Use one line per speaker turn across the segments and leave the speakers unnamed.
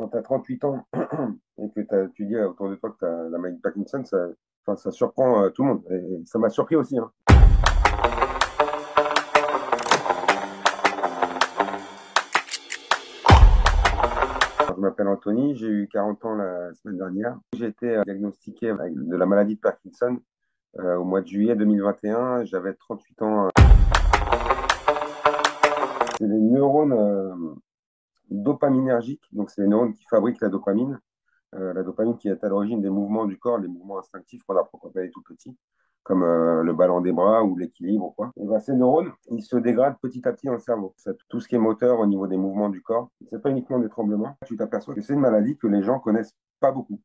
quand tu as 38 ans et que tu dis autour de toi que tu as la maladie de Parkinson, ça, enfin, ça surprend tout le monde. Et ça m'a surpris aussi, hein. Alors, je m'appelle Anthony, j'ai eu 40 ans la semaine dernière. J'ai été diagnostiqué avec de la maladie de Parkinson au mois de juillet 2021. J'avais 38 ans. C'est les neurones dopaminergiques, donc c'est les neurones qui fabriquent la dopamine qui est à l'origine des mouvements du corps, les mouvements instinctifs qu'on apprend quand on est tout petit, comme le ballon des bras ou l'équilibre ou quoi. Et ben, ces neurones, ils se dégradent petit à petit dans le cerveau. Tout ce qui est moteur au niveau des mouvements du corps, c'est pas uniquement des tremblements. Tu t'aperçois que c'est une maladie que les gens connaissent pas beaucoup.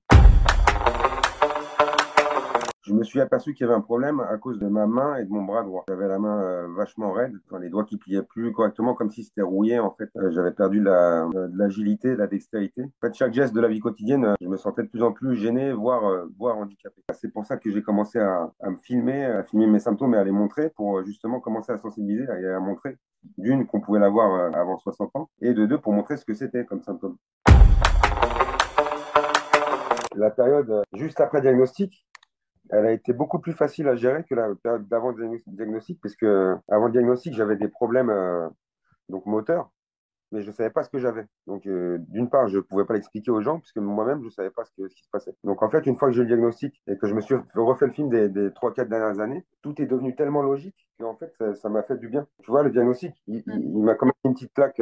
Je me suis aperçu qu'il y avait un problème à cause de ma main et de mon bras droit. J'avais la main vachement raide, enfin, les doigts qui pliaient plus correctement, comme si c'était rouillé en fait. J'avais perdu de l'agilité, de la dextérité. En fait, chaque geste de la vie quotidienne, je me sentais de plus en plus gêné, voire handicapé. C'est pour ça que j'ai commencé à me filmer, à filmer mes symptômes et à les montrer pour justement commencer à sensibiliser et à montrer d'une qu'on pouvait l'avoir avant 60 ans et de deux pour montrer ce que c'était comme symptôme. La période juste après diagnostic, elle a été beaucoup plus facile à gérer que la période d'avant le diagnostic, parce que avant le diagnostic, j'avais des problèmes donc moteurs, mais je ne savais pas ce que j'avais. Donc, d'une part, je ne pouvais pas l'expliquer aux gens, puisque moi-même, je ne savais pas ce qui se passait. Donc, en fait, une fois que j'ai eu le diagnostic et que je me suis refait le film des 3-4 dernières années, tout est devenu tellement logique qu'en fait, ça m'a fait du bien. Tu vois, le diagnostic, il m'a quand même mis une petite claque.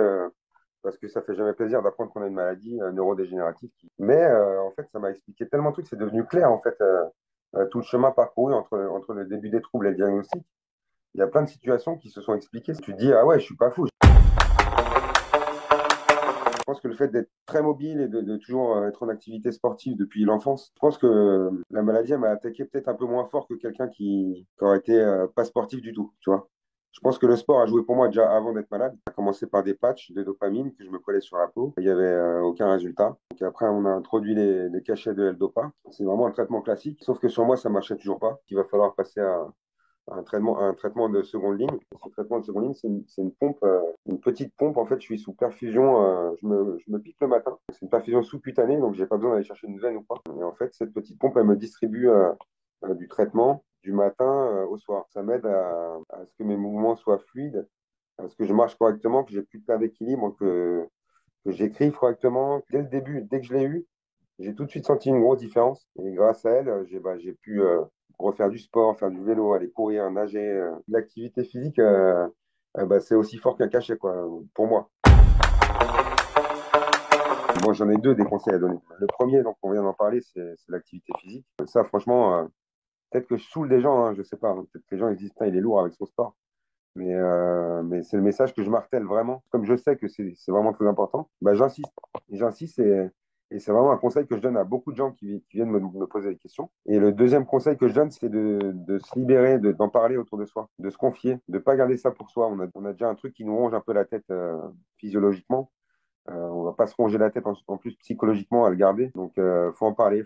Parce que ça fait jamais plaisir d'apprendre qu'on a une maladie neurodégénérative. Mais en fait, ça m'a expliqué tellement de trucs, c'est devenu clair en fait. Tout le chemin parcouru entre le début des troubles et le diagnostic, il y a plein de situations qui se sont expliquées. Tu te dis, ah ouais, je suis pas fou. Je pense que le fait d'être très mobile et de toujours être en activité sportive depuis l'enfance, je pense que la maladie elle m'a attaqué peut-être un peu moins fort que quelqu'un qui aurait été pas sportif du tout, tu vois. Je pense que le sport a joué pour moi déjà avant d'être malade. Ça a commencé par des patchs de dopamine que je me collais sur la peau. Il n'y avait aucun résultat. Donc après, on a introduit les cachets de L-Dopa. C'est vraiment un traitement classique. Sauf que sur moi, ça marchait toujours pas. Il va falloir passer à un traitement de seconde ligne. Ce traitement de seconde ligne, c'est une pompe, une petite pompe. En fait, je suis sous perfusion. Je me pique le matin. C'est une perfusion sous-cutanée, donc j'ai pas besoin d'aller chercher une veine ou quoi. Et en fait, cette petite pompe, elle me distribue du traitement du matin au soir. Ça m'aide à ce que mes mouvements soient fluides, à ce que je marche correctement, que j'ai plus de perte d'équilibre, que j'écrive correctement. Dès le début, dès que je l'ai eu, j'ai tout de suite senti une grosse différence. Et grâce à elle, j'ai pu refaire du sport, faire du vélo, aller courir, nager. L'activité physique, c'est aussi fort qu'un cachet, quoi, pour moi. Moi, j'en ai deux des conseils à donner. Le premier, donc on vient d'en parler, c'est l'activité physique. Ça, franchement, peut-être que je saoule des gens, hein, je sais pas, hein. Peut-être que les gens ils disent, putain, il est lourd avec son sport. Mais c'est le message que je martèle vraiment. Comme je sais que c'est vraiment très important, bah, j'insiste. Et j'insiste et c'est vraiment un conseil que je donne à beaucoup de gens qui viennent me poser des questions. Et le deuxième conseil que je donne, c'est de se libérer, d'en parler autour de soi, de se confier, de ne pas garder ça pour soi. On a déjà un truc qui nous ronge un peu la tête physiologiquement. On va pas se ronger la tête en plus psychologiquement à le garder. Donc, faut en parler.